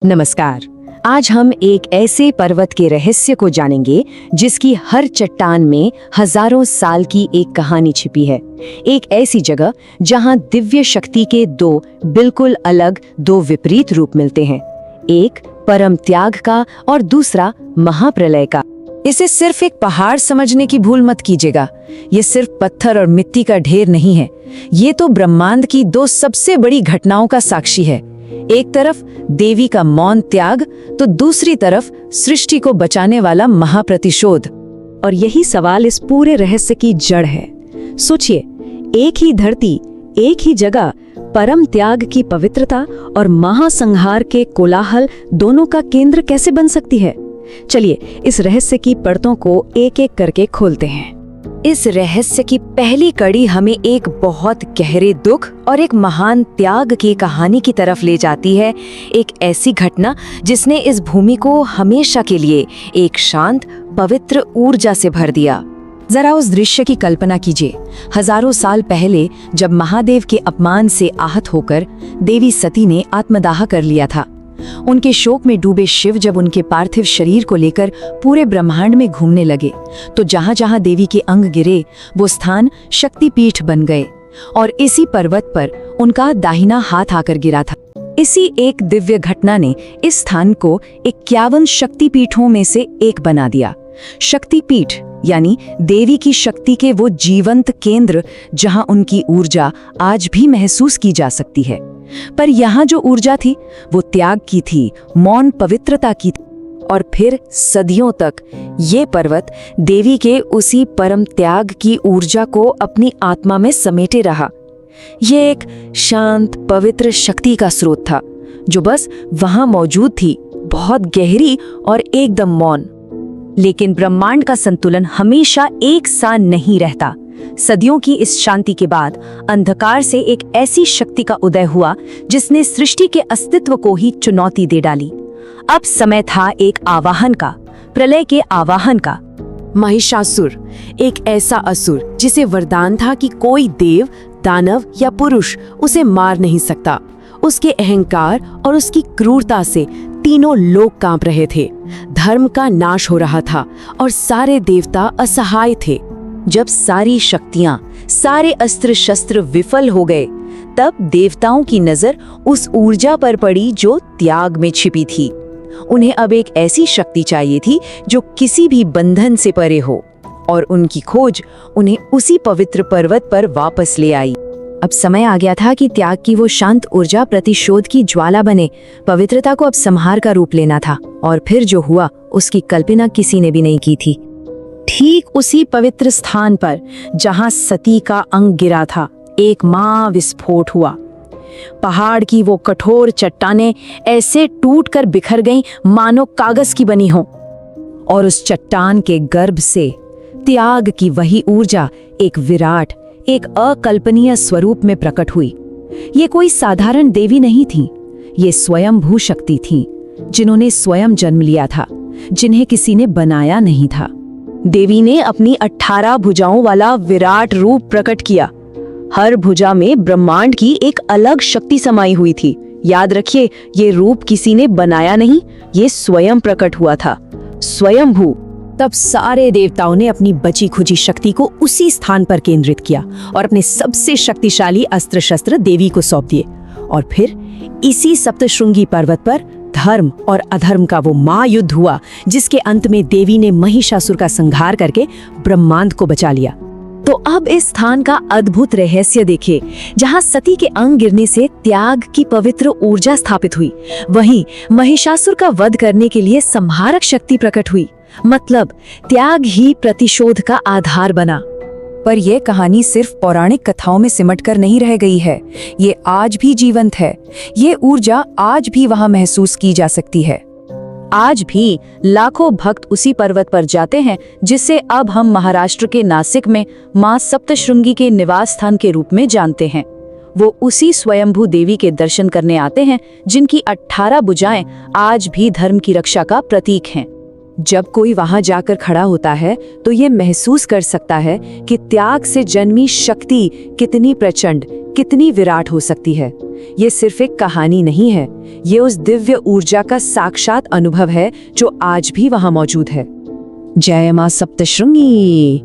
नमस्कार। आज हम एक ऐसे पर्वत के रहस्य को जानेंगे जिसकी हर चट्टान में हजारों साल की एक कहानी छिपी है। एक ऐसी जगह जहां दिव्य शक्ति के दो बिल्कुल अलग दो विपरीत रूप मिलते हैं, एक परम त्याग का और दूसरा महाप्रलय का। इसे सिर्फ एक पहाड़ समझने की भूल मत कीजिएगा। ये सिर्फ पत्थर और मिट्टी का ढेर नहीं है, ये तो ब्रह्मांड की दो सबसे बड़ी घटनाओं का साक्षी है। एक तरफ देवी का मौन त्याग, तो दूसरी तरफ सृष्टि को बचाने वाला महाप्रतिशोध। और यही सवाल इस पूरे रहस्य की जड़ है। सोचिए, एक ही धरती, एक ही जगह, परम त्याग की पवित्रता और महासंहार के कोलाहल दोनों का केंद्र कैसे बन सकती है? चलिए इस रहस्य की परतों को एक एक करके खोलते हैं। इस रहस्य की पहली कड़ी हमें एक बहुत गहरे दुख और एक महान त्याग की कहानी की तरफ ले जाती है। एक ऐसी घटना जिसने इस भूमि को हमेशा के लिए एक शांत, पवित्र ऊर्जा से भर दिया। जरा उस दृश्य की कल्पना कीजिए। हजारों साल पहले जब महादेव के अपमान से आहत होकर देवी सती ने आत्मदाह कर लिया था, उनके शोक में डूबे शिव जब उनके पार्थिव शरीर को लेकर पूरे ब्रह्मांड में घूमने लगे, तो जहां जहां देवी के अंग गिरे वो स्थान शक्तिपीठ बन गए। और इसी पर्वत पर उनका दाहिना हाथ आकर गिरा था। इसी एक दिव्य घटना ने इस स्थान को 51 शक्तिपीठों में से एक बना दिया। शक्तिपीठ यानी देवी की शक्ति के वो जीवंत केंद्र जहां उनकी ऊर्जा आज भी महसूस की जा सकती है। पर यहाँ जो ऊर्जा थी वो त्याग की थी, मौन पवित्रता की थी। और फिर सदियों तक ये पर्वत देवी के उसी परम त्याग की ऊर्जा को अपनी आत्मा में समेटे रहा। ये एक शांत पवित्र शक्ति का स्रोत था जो बस वहां मौजूद थी, बहुत गहरी और एकदम मौन। लेकिन ब्रह्मांड का संतुलन हमेशा एक सा नहीं रहता। सदियों की इस शांति के बाद अंधकार से एक ऐसी शक्ति का उदय हुआ जिसने सृष्टि के अस्तित्व को ही चुनौती दे डाली। अब समय था एक आवाहन का, प्रलय के आवाहन का। महिषासुर, एक ऐसा असुर जिसे वरदान था कि कोई देव, दानव या पुरुष उसे मार नहीं सकता। उसके अहंकार और उसकी क्रूरता से तीनों लोग कांप रहे थे। धर्म का नाश हो रहा था और सारे देवता असहाय थे। जब सारी शक्तियां, सारे अस्त्र शस्त्र विफल हो गए, तब देवताओं की नजर उस ऊर्जा पर पड़ी जो त्याग में छिपी थी। उन्हें अब एक ऐसी शक्ति चाहिए थी जो किसी भी बंधन से परे हो, और उनकी खोज उन्हें उसी पवित्र पर्वत पर वापस ले आई। अब समय आ गया था कि त्याग की वो शांत ऊर्जा प्रतिशोध की ज्वाला बने। पवित्रता को अब संहार का रूप लेना था, और फिर जो हुआ उसकी कल्पना किसी ने भी नहीं की थी। ठीक उसी पवित्र स्थान पर जहां सती का अंग गिरा था, एक महाविस्फोट हुआ। पहाड़ की वो कठोर चट्टानें ऐसे टूटकर बिखर गईं मानो कागज की बनी हो, और उस चट्टान के गर्भ से त्याग की वही ऊर्जा एक विराट, एक अकल्पनीय स्वरूप में प्रकट हुई। ये कोई साधारण देवी नहीं थी, ये स्वयंभू शक्ति थी, जिन्होंने स्वयं जन्म लिया था, जिन्हें किसी ने बनाया नहीं था। देवी ने अपनी 18 भुजाओं वाला विराट रूप प्रकट किया। हर भुजा में ब्रह्मांड की एक अलग शक्ति समाई हुई थी। याद रखिए, ये रूप किसी ने बनाया नहीं, ये स्वयं प्रकट हुआ था, स्वयंभू। तब सारे देवताओं ने अपनी बची खुची शक्ति को उसी स्थान पर केंद्रित किया और अपने सबसे शक्तिशाली अस्त्र शस्त्र देवी को सौंप दिए। और फिर इसी सप्तशृंगी पर्वत पर धर्म और अधर्म का वो महायुद्ध हुआ, जिसके अंत में देवी ने महिषासुर का संहार करके ब्रह्मांड को बचा लिया। तो अब इस स्थान का अद्भुत रहस्य देखिए। जहां सती के अंग गिरने से त्याग की पवित्र ऊर्जा स्थापित हुई, वहीं महिषासुर का वध करने के लिए संहारक शक्ति प्रकट हुई। मतलब त्याग ही प्रतिशोध का आधार बना। पर यह कहानी सिर्फ पौराणिक कथाओं में सिमटकर नहीं रह गई है, ये आज भी जीवंत है। ये ऊर्जा आज भी वहां महसूस की जा सकती है। आज भी लाखों भक्त उसी पर्वत पर जाते हैं, जिसे अब हम महाराष्ट्र के नासिक में मां सप्तशृंगी के निवास स्थान के रूप में जानते हैं। वो उसी स्वयंभू देवी के दर्शन करने आते हैं, जिनकी 18 भुजाएं आज भी धर्म की रक्षा का प्रतीक हैं। जब कोई वहां जाकर खड़ा होता है तो ये महसूस कर सकता है कि त्याग से जन्मी शक्ति कितनी प्रचंड, कितनी विराट हो सकती है। ये सिर्फ एक कहानी नहीं है, ये उस दिव्य ऊर्जा का साक्षात अनुभव है जो आज भी वहां मौजूद है। जय मां सप्तशृंगी।